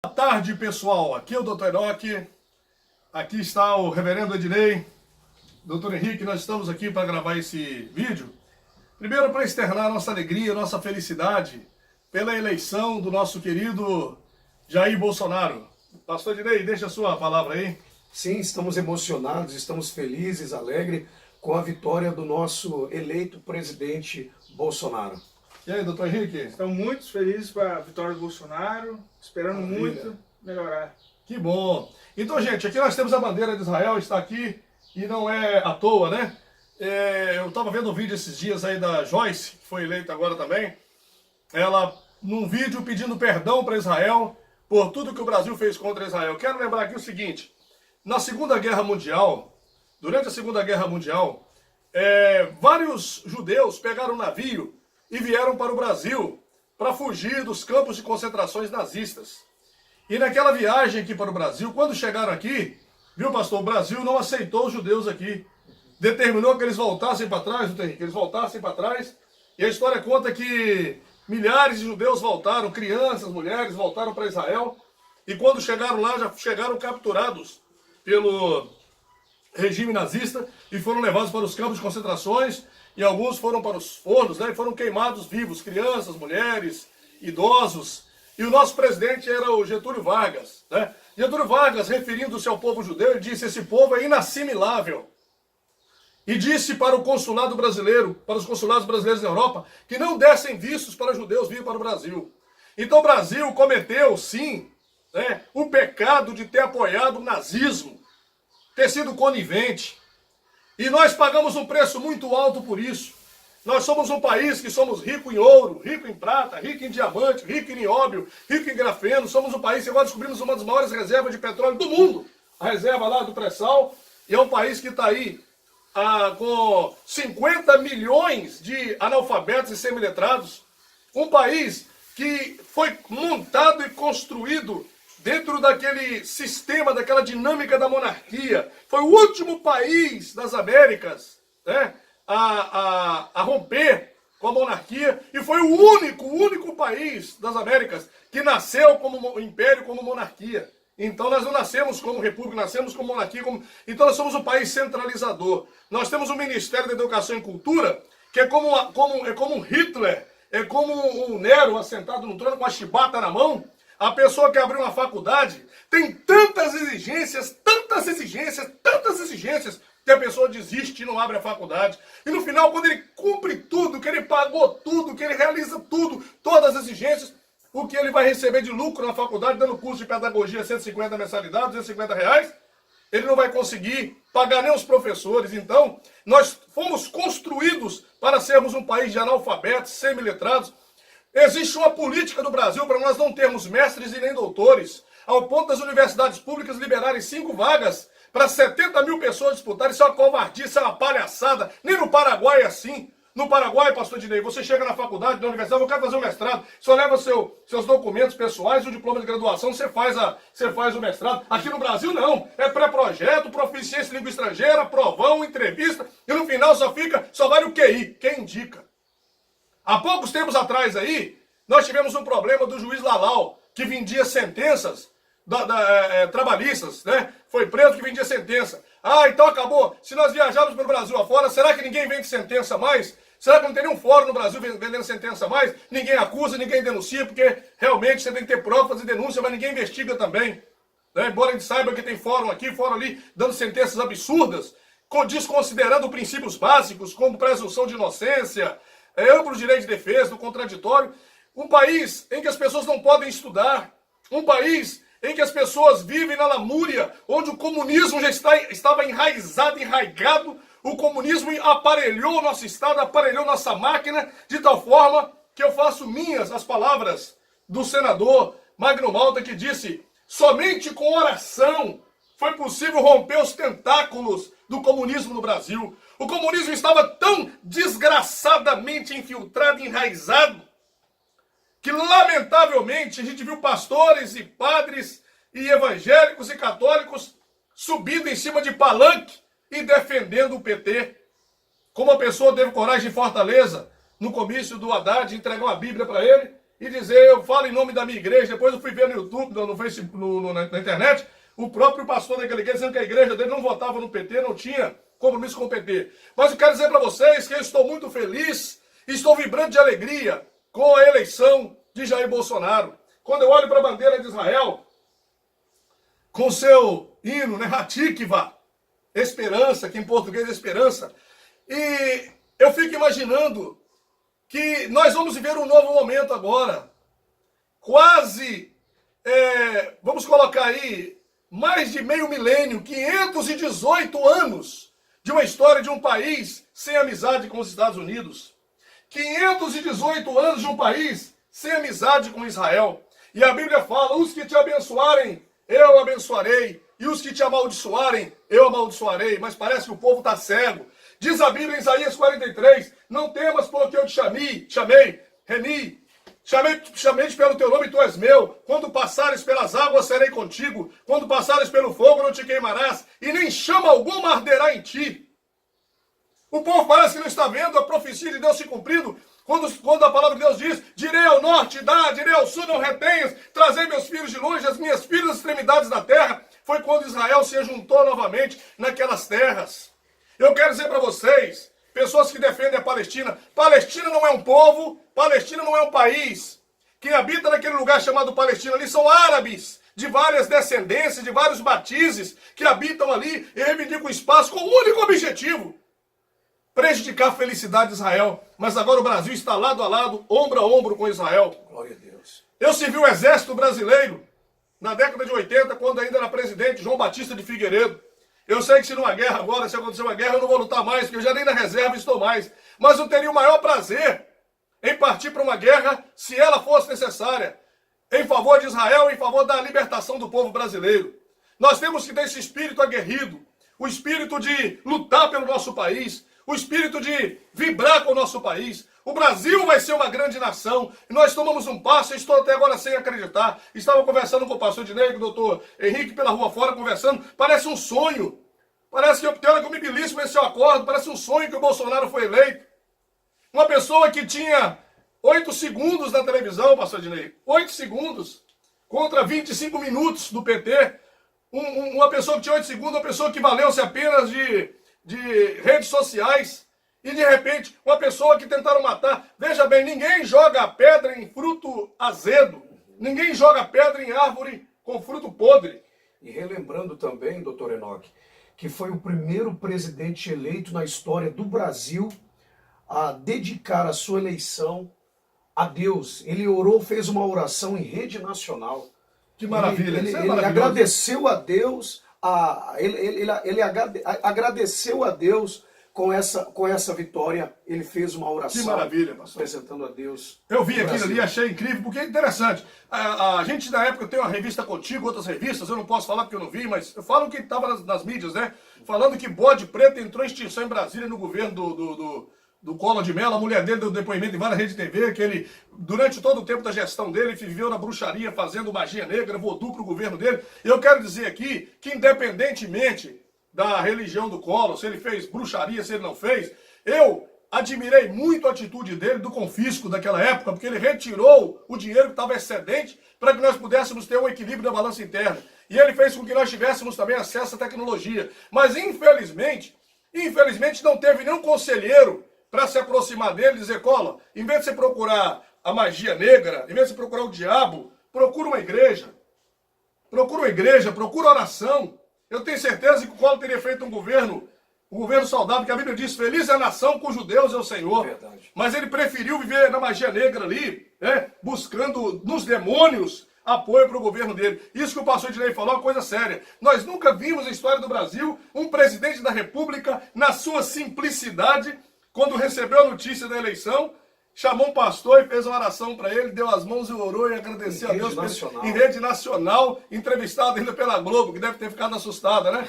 Boa tarde, pessoal. Aqui é o Dr. Enoque. Aqui está o Reverendo Ednei. Dr. Henrique, nós estamos aqui para gravar esse vídeo. Primeiro, para externar a nossa alegria, nossa felicidade pela eleição do nosso querido Jair Bolsonaro. Pastor Ednei, deixa a sua palavra aí. Sim, estamos emocionados, estamos felizes, alegres com a vitória do nosso eleito presidente Bolsonaro. E aí, doutor Henrique? Estamos muito felizes com a vitória do Bolsonaro, esperando muito melhorar. Que bom. Então, gente, aqui nós temos a bandeira de Israel, está aqui, e não é à toa, né? Eu estava vendo um vídeo esses dias aí da Joyce, que foi eleita agora também, ela, num vídeo pedindo perdão para Israel por tudo que o Brasil fez contra Israel. Quero lembrar aqui o seguinte, na Segunda Guerra Mundial, durante a Segunda Guerra Mundial, vários judeus pegaram um navio e vieram para o Brasil para fugir dos campos de concentrações nazistas. E naquela viagem aqui para o Brasil, quando chegaram aqui, viu, pastor, o Brasil não aceitou os judeus aqui. Determinou que eles voltassem para trás, que eles voltassem para trás. E a história conta que milhares de judeus voltaram, crianças, mulheres, voltaram para Israel. E quando chegaram lá, já chegaram capturados pelo regime nazista e foram levados para os campos de concentrações. E alguns foram para os fornos, né, e foram queimados vivos, crianças, mulheres, idosos. E o nosso presidente era o Getúlio Vargas, né? Getúlio Vargas, referindo-se ao povo judeu, ele disse: esse povo é inassimilável. E disse para o consulado brasileiro, para os consulados brasileiros na Europa, que não dessem vistos para judeus vir para o Brasil. Então o Brasil cometeu, sim, né, o pecado de ter apoiado o nazismo, ter sido conivente. E nós pagamos um preço muito alto por isso. Nós somos um país que somos rico em ouro, rico em prata, rico em diamante, rico em nióbio, rico em grafeno. Somos um país que agora descobrimos uma das maiores reservas de petróleo do mundo. A reserva lá do pré-sal. E é um país que está aí com 50 milhões de analfabetos e semiletrados. Um país que foi montado e construído dentro daquele sistema, daquela dinâmica da monarquia. Foi o último país das Américas, né, a romper com a monarquia, e foi o único país das Américas que nasceu como império, como monarquia. Então nós não nascemos como república, nascemos como monarquia, então nós somos um país centralizador. Nós temos um Ministério da Educação e Cultura, que é como um Hitler, é como um Nero assentado no trono com a chibata na mão. A pessoa que abriu uma faculdade tem tantas exigências, que a pessoa desiste e não abre a faculdade. E no final, quando ele cumpre tudo, que ele pagou tudo, que ele realiza tudo, todas as exigências, o que ele vai receber de lucro na faculdade, dando curso de pedagogia, 150 mensalidades, 250 reais, ele não vai conseguir pagar nem os professores. Então, nós fomos construídos para sermos um país de analfabetos, semiletrados. Existe uma política no Brasil para nós não termos mestres e nem doutores, ao ponto das universidades públicas liberarem 5 vagas para 70 mil pessoas disputarem. Isso é uma covardia, isso é uma palhaçada. Nem no Paraguai é assim. No Paraguai, pastor Dinei, você chega na faculdade, na universidade, eu quero fazer o mestrado, só leva seus documentos pessoais, o diploma de graduação, você faz o mestrado. Aqui no Brasil não, é pré-projeto, proficiência em língua estrangeira, provão, entrevista, e no final só vale o QI, quem indica. Há poucos tempos atrás aí, nós tivemos um problema do juiz Lalau, que vendia sentenças trabalhistas, né? Foi preso que vendia sentença. Então acabou. Se nós viajarmos pelo Brasil afora, será que ninguém vende sentença mais? Será que não tem nenhum fórum no Brasil vendendo sentença mais? Ninguém acusa, ninguém denuncia, porque realmente você tem que ter provas e denúncia, mas ninguém investiga também. Né? Embora a gente saiba que tem fórum aqui, fórum ali, dando sentenças absurdas, desconsiderando princípios básicos, como presunção de inocência, amplo direito de defesa, do contraditório. Um país em que as pessoas não podem estudar. Um país em que as pessoas vivem na lamúria, onde o comunismo já estava enraigado. O comunismo aparelhou o nosso Estado, aparelhou nossa máquina, de tal forma que eu faço minhas as palavras do senador Magno Malta, que disse: somente com oração foi possível romper os tentáculos do comunismo no Brasil. O comunismo estava tão desgraçadamente infiltrado, enraizado, que lamentavelmente a gente viu pastores e padres e evangélicos e católicos subindo em cima de palanque e defendendo o PT. Como a pessoa teve coragem em Fortaleza, no comício do Haddad, entregar uma Bíblia para ele, e dizer, eu falo em nome da minha igreja. Depois eu fui ver no YouTube, no Facebook, na internet, o próprio pastor daquela igreja dizendo que a igreja dele não votava no PT, não tinha compromisso com o PT. Mas eu quero dizer para vocês que eu estou muito feliz, estou vibrando de alegria com a eleição de Jair Bolsonaro. Quando eu olho para a bandeira de Israel, com seu hino, né, Hatikva, esperança, que em português é esperança, e eu fico imaginando que nós vamos viver um novo momento agora. Quase, vamos colocar aí, mais de meio milênio, 518 anos de uma história de um país sem amizade com os Estados Unidos. 518 anos de um país sem amizade com Israel. E a Bíblia fala, os que te abençoarem, eu abençoarei, e os que te amaldiçoarem, eu amaldiçoarei. Mas parece que o povo está cego. Diz a Bíblia em Isaías 43, não temas porque eu te chamei, Reni, chamei-te pelo teu nome e tu és meu. Quando passares pelas águas, serei contigo. Quando passares pelo fogo, não te queimarás, e nem chama alguma arderá em ti. O povo parece que não está vendo a profecia de Deus se cumprindo, quando a palavra de Deus diz, direi ao norte, direi ao sul, não retenhas, trazei meus filhos de longe, as minhas filhas das extremidades da terra. Foi quando Israel se juntou novamente naquelas terras. Eu quero dizer para vocês, pessoas que defendem a Palestina, Palestina não é um povo, Palestina não é um país. Quem habita naquele lugar chamado Palestina ali são árabes, de várias descendências, de vários batizes, que habitam ali e reivindicam espaço com o único objetivo, prejudicar a felicidade de Israel. Mas agora o Brasil está lado a lado, ombro a ombro com Israel. Glória a Deus. Eu servi o exército brasileiro na década de 80, quando ainda era presidente João Batista de Figueiredo. Eu sei que se numa guerra agora, se acontecer uma guerra, eu não vou lutar mais, porque eu já nem na reserva estou mais. Mas eu teria o maior prazer em partir para uma guerra, se ela fosse necessária, em favor de Israel, em favor da libertação do povo brasileiro. Nós temos que ter esse espírito aguerrido, o espírito de lutar pelo nosso país, o espírito de vibrar com o nosso país. O Brasil vai ser uma grande nação. E nós tomamos um passo, eu estou até agora sem acreditar. Estava conversando com o pastor Dinei, com o doutor Henrique pela rua fora, conversando. Parece um sonho. Parece que eu tenho que me belisco esse acordo. Parece um sonho que o Bolsonaro foi eleito. Uma pessoa que tinha 8 segundos na televisão, pastor Dinei. 8 segundos contra 25 minutos do PT. Uma pessoa que tinha 8 segundos, uma pessoa que valeu-se apenas de redes sociais. E de repente, uma pessoa que tentaram matar. Veja bem, ninguém joga pedra em fruto azedo. Ninguém joga pedra em árvore com fruto podre. E relembrando também, doutor Enoque, que foi o primeiro presidente eleito na história do Brasil a dedicar a sua eleição a Deus. Ele orou, fez uma oração em rede nacional. Que maravilha. Ele agradeceu a Deus, ele agradeceu a Deus com essa vitória. Ele fez uma oração. Que maravilha, pastor. Apresentando a Deus. Eu vi aquilo ali, achei incrível, porque é interessante. A gente, na época, tem uma revista Contigo, outras revistas, eu não posso falar porque eu não vi, mas eu falo que estava nas mídias, né? Falando que bode preto entrou em extinção em Brasília no governo do Collor de Mello. A mulher dele deu depoimento em várias redes de TV, que ele, durante todo o tempo da gestão dele, viveu na bruxaria, fazendo magia negra, voodoo para o governo dele. Eu quero dizer aqui que, independentemente da religião do Collor, se ele fez bruxaria, se ele não fez, eu admirei muito a atitude dele, do confisco daquela época, porque ele retirou o dinheiro que estava excedente para que nós pudéssemos ter um equilíbrio da balança interna. E ele fez com que nós tivéssemos também acesso à tecnologia. Mas, infelizmente não teve nenhum conselheiro para se aproximar dele e dizer, Collor, em vez de você procurar a magia negra, em vez de você procurar o diabo, procura uma igreja. Procura oração. Eu tenho certeza que o Collor teria feito um governo saudável, que a Bíblia diz, feliz é a nação cujo Deus é o Senhor. Verdade. Mas ele preferiu viver na magia negra ali, né, buscando nos demônios apoio para o governo dele. Isso que o pastor Ednei falou é uma coisa séria. Nós nunca vimos na história do Brasil um presidente da República, na sua simplicidade, quando recebeu a notícia da eleição, chamou um pastor e fez uma oração para ele, deu as mãos e orou e agradeceu a Deus em rede nacional, entrevistado ainda pela Globo, que deve ter ficado assustada, né?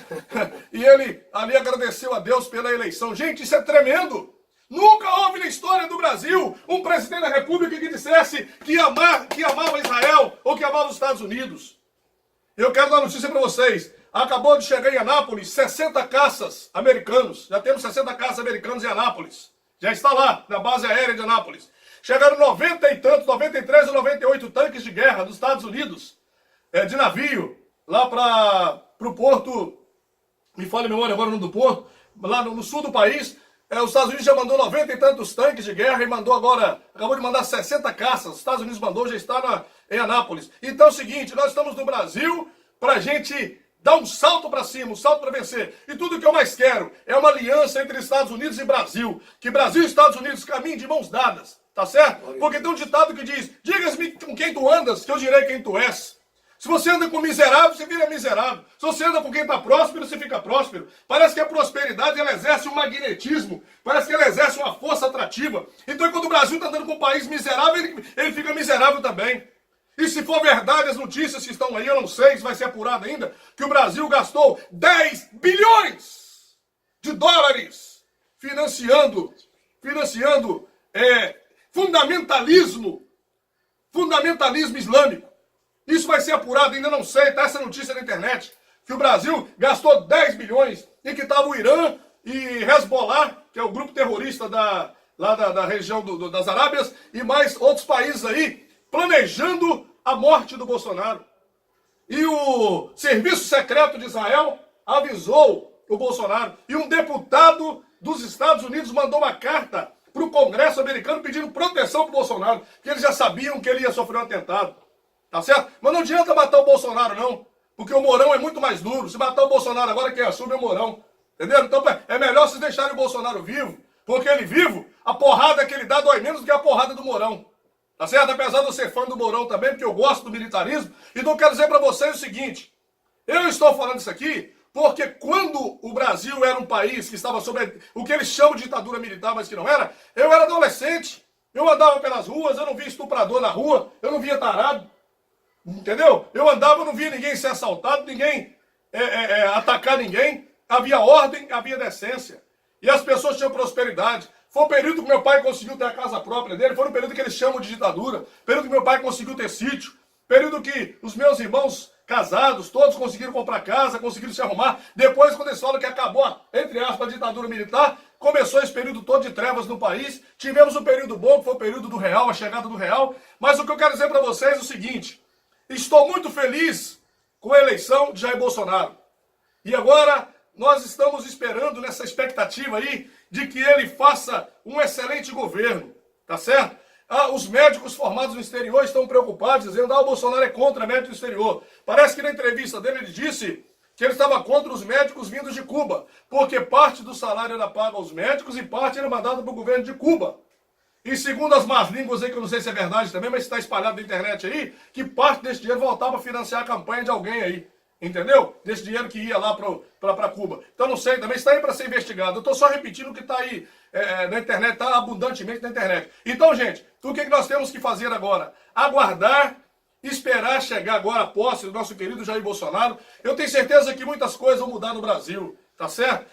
E ele ali agradeceu a Deus pela eleição. Gente, isso é tremendo! Nunca houve na história do Brasil um presidente da República que dissesse que amava Israel ou que amava os Estados Unidos. Eu quero dar uma notícia para vocês. Acabou de chegar em Anápolis 60 caças americanos. Já temos 60 caças americanos em Anápolis. Já está lá, na base aérea de Anápolis. chegaram 90 e tantos, 93 ou 98 tanques de guerra dos Estados Unidos, de navio, lá para o porto, me fala a memória agora o nome do porto, lá no sul do país. Os Estados Unidos já mandou 90 e tantos tanques de guerra e mandou agora, acabou de mandar 60 caças. Os Estados Unidos mandou, já está em Anápolis. Então é o seguinte, nós estamos no Brasil para a gente dar um salto para cima, um salto para vencer. E tudo que eu mais quero é uma aliança entre Estados Unidos e Brasil. Que Brasil e Estados Unidos caminhem de mãos dadas, tá certo? Porque tem um ditado que diz, diga-me com quem tu andas, que eu direi quem tu és. Se você anda com miserável, você vira miserável. Se você anda com quem está próspero, você fica próspero. Parece que a prosperidade ela exerce um magnetismo. Parece que ela exerce uma força atrativa. Então, quando o Brasil está andando com um país miserável, ele fica miserável também. E se for verdade as notícias que estão aí, eu não sei se vai ser apurado ainda, que o Brasil gastou 10 bilhões de dólares financiando fundamentalismo islâmico. Isso vai ser apurado, ainda não sei, tá essa notícia na internet, que o Brasil gastou 10 bilhões e que estava o Irã e Hezbollah, que é o grupo terrorista lá da região das Arábias, e mais outros países aí, planejando a morte do Bolsonaro. E o Serviço Secreto de Israel avisou o Bolsonaro. E um deputado dos Estados Unidos mandou uma carta para o Congresso americano pedindo proteção para o Bolsonaro, porque eles já sabiam que ele ia sofrer um atentado. Tá certo? Mas não adianta matar o Bolsonaro, não. Porque o Mourão é muito mais duro. Se matar o Bolsonaro agora, quem assume é o Mourão. Entendeu? Então é melhor vocês deixarem o Bolsonaro vivo. Porque ele vivo, a porrada que ele dá dói menos do que a porrada do Mourão. Tá certo? Apesar de eu ser fã do Mourão também, porque eu gosto do militarismo. Então eu quero dizer para vocês o seguinte. Eu estou falando isso aqui porque quando o Brasil era um país que estava sob o que eles chamam de ditadura militar, mas que não era, eu era adolescente. Eu andava pelas ruas, eu não via estuprador na rua, eu não via tarado. Entendeu? Eu andava, não via ninguém ser assaltado, ninguém atacar ninguém. Havia ordem, havia decência. E as pessoas tinham prosperidade. Foi o período que meu pai conseguiu ter a casa própria dele. Foi o período que eles chamam de ditadura. Período que meu pai conseguiu ter sítio. Período que os meus irmãos casados, todos conseguiram comprar casa, conseguiram se arrumar. Depois, quando eles falam que acabou, entre aspas, a ditadura militar, começou esse período todo de trevas no país. Tivemos um período bom, que foi o período do real, a chegada do real. Mas o que eu quero dizer para vocês é o seguinte. Estou muito feliz com a eleição de Jair Bolsonaro. E agora nós estamos esperando nessa expectativa aí de que ele faça um excelente governo, tá certo? Os médicos formados no exterior estão preocupados, dizendo que o Bolsonaro é contra médicos do exterior. Parece que na entrevista dele ele disse que ele estava contra os médicos vindos de Cuba, porque parte do salário era pago aos médicos e parte era mandado para o governo de Cuba. E segundo as más línguas aí, que eu não sei se é verdade também, mas está espalhado na internet aí, que parte desse dinheiro voltava para financiar a campanha de alguém aí. Entendeu? Desse dinheiro que ia lá para Cuba. Então não sei, também está aí para ser investigado. Eu estou só repetindo o que está aí na internet, está abundantemente na internet. Então, gente, o que nós temos que fazer agora? Aguardar, esperar chegar agora a posse do nosso querido Jair Bolsonaro. Eu tenho certeza que muitas coisas vão mudar no Brasil, tá certo?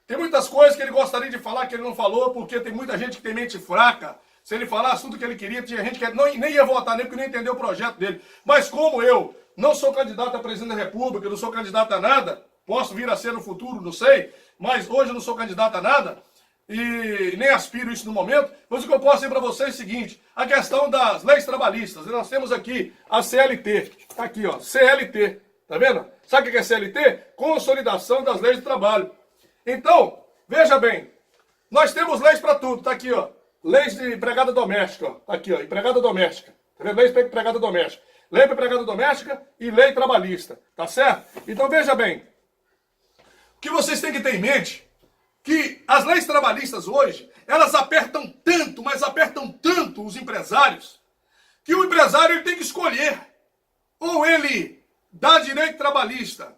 Tem muitas coisas que ele gostaria de falar que ele não falou, porque tem muita gente que tem mente fraca. Se ele falar assunto que ele queria, tinha gente que nem ia votar nele, porque nem entendeu o projeto dele. Mas como eu não sou candidato a presidente da República, eu não sou candidato a nada, posso vir a ser no futuro, não sei, mas hoje eu não sou candidato a nada, e nem aspiro isso no momento, mas o que eu posso dizer para vocês é o seguinte, a questão das leis trabalhistas. Nós temos aqui a CLT, tá aqui ó, CLT, tá vendo? Sabe o que é CLT? Consolidação das leis do trabalho. Então, veja bem, nós temos leis para tudo, tá aqui ó, leis de empregada doméstica, ó, tá aqui ó, empregada doméstica, tá vendo? Leis para empregada doméstica. Lei para empregada doméstica e lei trabalhista, tá certo? Então veja bem, o que vocês têm que ter em mente, que as leis trabalhistas hoje, elas apertam tanto, mas apertam tanto os empresários, que o empresário ele tem que escolher, ou ele dá direito trabalhista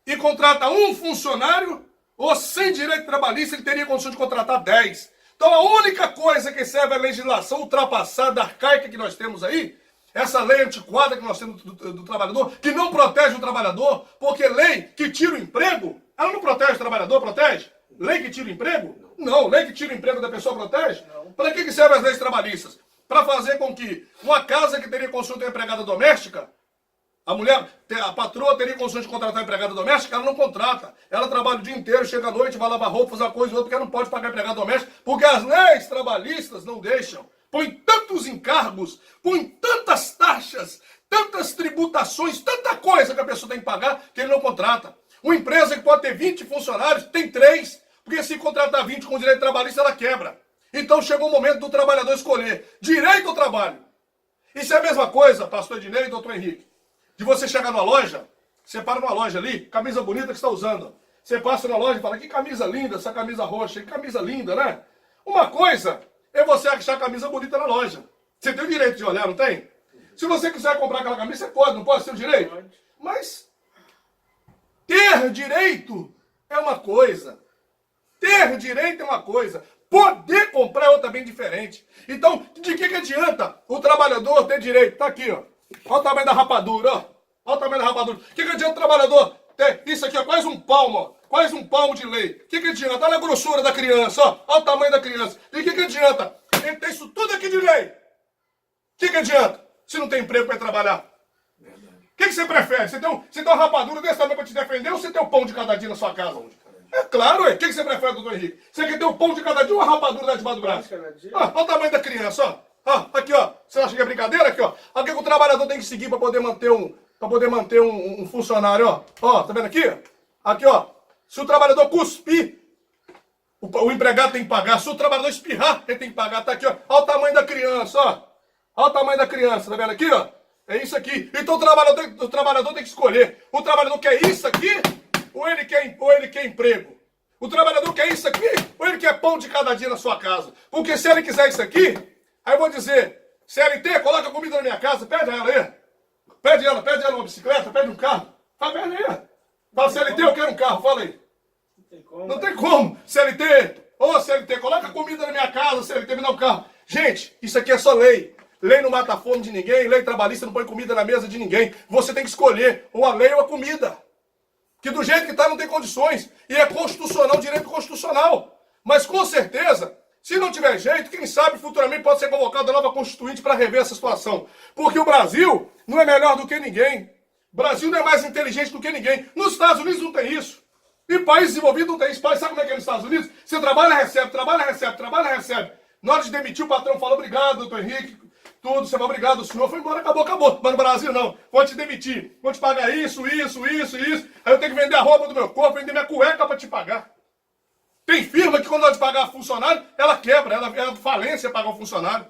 e contrata um funcionário, ou sem direito trabalhista ele teria condição de contratar 10. Então a única coisa que serve à legislação ultrapassada, arcaica que nós temos aí, essa lei antiquada que nós temos do trabalhador, que não protege o trabalhador, porque lei que tira o emprego, ela não protege o trabalhador, protege? Lei que tira o emprego? Não. Lei que tira o emprego da pessoa protege? Para que servem as leis trabalhistas? Para fazer com que uma casa que teria consulta de empregada doméstica, A patroa teria condições de contratar empregada doméstica, ela não contrata. Ela trabalha o dia inteiro, chega à noite, vai lavar roupa, fazer uma coisa e outra, porque ela não pode pagar empregada doméstica, porque as leis trabalhistas não deixam. Põe tantos encargos, põe tantas taxas, tantas tributações, tanta coisa que a pessoa tem que pagar, que ele não contrata. Uma empresa que pode ter 20 funcionários, tem 3, porque se contratar 20 com direito trabalhista, ela quebra. Então chegou o momento do trabalhador escolher direito ao trabalho. Isso é a mesma coisa, pastor Ednei e doutor Henrique, de você chegar numa loja, você para numa loja ali, camisa bonita que você está usando. Você passa na loja e fala, que camisa linda, essa camisa roxa, que camisa linda, né? Uma coisa é você achar a camisa bonita na loja. Você tem o direito de olhar, não tem? Se você quiser comprar aquela camisa, você pode, não pode ser o direito? Mas ter direito é uma coisa. Ter direito é uma coisa. Poder comprar é outra bem diferente. Então, de que adianta o trabalhador ter direito? Tá aqui, ó. Olha o tamanho da rapadura, ó. Olha o tamanho da rapadura. O que adianta o trabalhador ter isso aqui, ó, quase um palmo, ó. Quase um palmo de lei. O que adianta? Olha a grossura da criança, ó. Olha o tamanho da criança. E o que adianta? Ele tem isso tudo aqui de lei. O que adianta? Se não tem emprego para trabalhar. O que você prefere? Você tem uma rapadura desse tamanho para te defender ou você tem o pão de cada dia na sua casa? É claro, ué. O que você prefere, doutor Henrique? Você quer ter o pão de cada dia ou uma rapadura lá debaixo do braço? Olha o tamanho da criança, ó. Aqui, ó. Você acha que é brincadeira? Aqui, ó. Aqui que o trabalhador tem que seguir para poder manter um funcionário, ó. Ó, tá vendo aqui? Aqui, ó. Se o trabalhador cuspir, o empregado tem que pagar. Se o trabalhador espirrar, ele tem que pagar. Tá aqui, ó. Olha o tamanho da criança, ó. Olha o tamanho da criança, tá vendo aqui, ó? É isso aqui. Então o trabalhador tem que escolher. O trabalhador quer isso aqui ou ele quer emprego? O trabalhador quer isso aqui ou ele quer pão de cada dia na sua casa? Porque se ele quiser isso aqui, aí eu vou dizer, CLT, coloca comida na minha casa, pede a ela aí. Pede ela uma bicicleta, pede um carro. Fala, pede aí. Fala, CLT, eu quero um carro, fala aí. Não tem como. CLT, ô CLT, coloca comida na minha casa, CLT, me dá um carro. Gente, isso aqui é só lei. Lei não mata a fome de ninguém, lei trabalhista não põe comida na mesa de ninguém. Você tem que escolher ou a lei ou a comida. Que do jeito que está não tem condições. E é constitucional, direito constitucional. Mas com certeza, se não tiver jeito, quem sabe futuramente pode ser convocada a nova constituinte para rever essa situação. Porque o Brasil não é melhor do que ninguém. O Brasil não é mais inteligente do que ninguém. Nos Estados Unidos não tem isso. E país desenvolvido não tem isso. Sabe como é que é nos Estados Unidos? Você trabalha, recebe, trabalha, recebe, trabalha, recebe. Na hora de demitir, o patrão fala, obrigado, doutor Henrique. Tudo, você vai, obrigado, o senhor foi embora, acabou. Mas no Brasil não, vou te demitir, vou te pagar isso. Aí eu tenho que vender a roupa do meu corpo, vender minha cueca para te pagar. Tem firma que quando ela te pagar funcionário, ela quebra, ela é falência pagar o funcionário.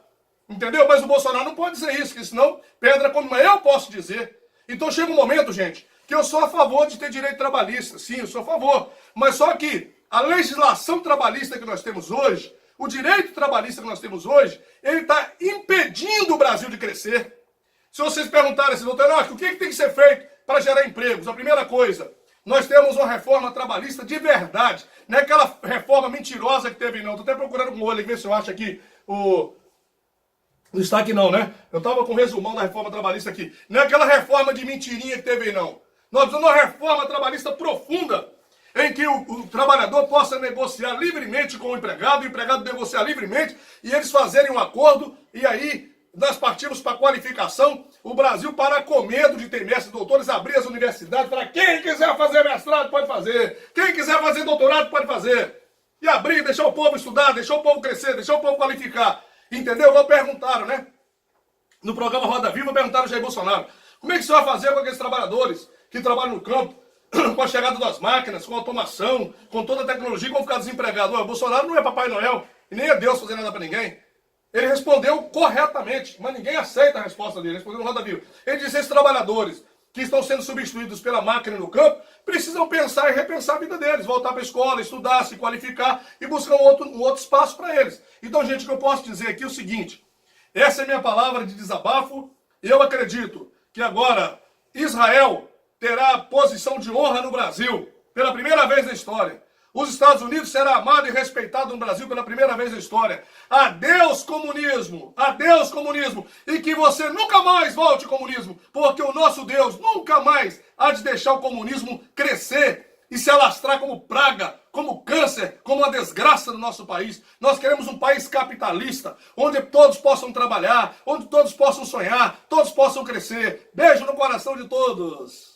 Entendeu? Mas o Bolsonaro não pode dizer isso, porque senão pedra como eu posso dizer. Então chega um momento, gente, que eu sou a favor de ter direito trabalhista. Sim, eu sou a favor. Mas só que a legislação trabalhista que nós temos hoje, o direito trabalhista que nós temos hoje, ele está impedindo o Brasil de crescer. Se vocês perguntarem assim, doutor Enoque, o que tem que ser feito para gerar empregos? A primeira coisa, nós temos uma reforma trabalhista de verdade. Não é aquela reforma mentirosa que teve, não. Estou até procurando com o olho, ver se eu acho aqui o... Não está aqui não, né? Eu estava com o resumão da reforma trabalhista aqui. Não é aquela reforma de mentirinha que teve, não. Nós precisamos de uma reforma trabalhista profunda, em que o trabalhador possa negociar livremente com o empregado negociar livremente, e eles fazerem um acordo, e aí nós partimos para a qualificação. O Brasil para com medo de ter mestres e doutores, abrir as universidades para quem quiser fazer mestrado pode fazer, quem quiser fazer doutorado pode fazer, e abrir, deixar o povo estudar, deixar o povo crescer, deixar o povo qualificar. Entendeu? Igual perguntaram, né? No programa Roda Viva, perguntaram ao Jair Bolsonaro, como é que você vai fazer com aqueles trabalhadores que trabalham no campo, com a chegada das máquinas, com a automação, com toda a tecnologia, que vão ficar desempregados? O Bolsonaro não é Papai Noel e nem é Deus fazer nada para ninguém. Ele respondeu corretamente, mas ninguém aceita a resposta dele. Ele respondeu no Roda Viva. Ele disse: esses trabalhadores que estão sendo substituídos pela máquina no campo precisam pensar e repensar a vida deles, voltar para a escola, estudar, se qualificar e buscar um outro espaço para eles. Então, gente, o que eu posso dizer aqui é o seguinte: essa é a minha palavra de desabafo, e eu acredito que agora Israel terá posição de honra no Brasil, pela primeira vez na história. Os Estados Unidos será amado e respeitado no Brasil pela primeira vez na história. Adeus comunismo! Adeus comunismo! E que você nunca mais volte ao comunismo, porque o nosso Deus nunca mais há de deixar o comunismo crescer e se alastrar como praga, como câncer, como uma desgraça no nosso país. Nós queremos um país capitalista, onde todos possam trabalhar, onde todos possam sonhar, todos possam crescer. Beijo no coração de todos.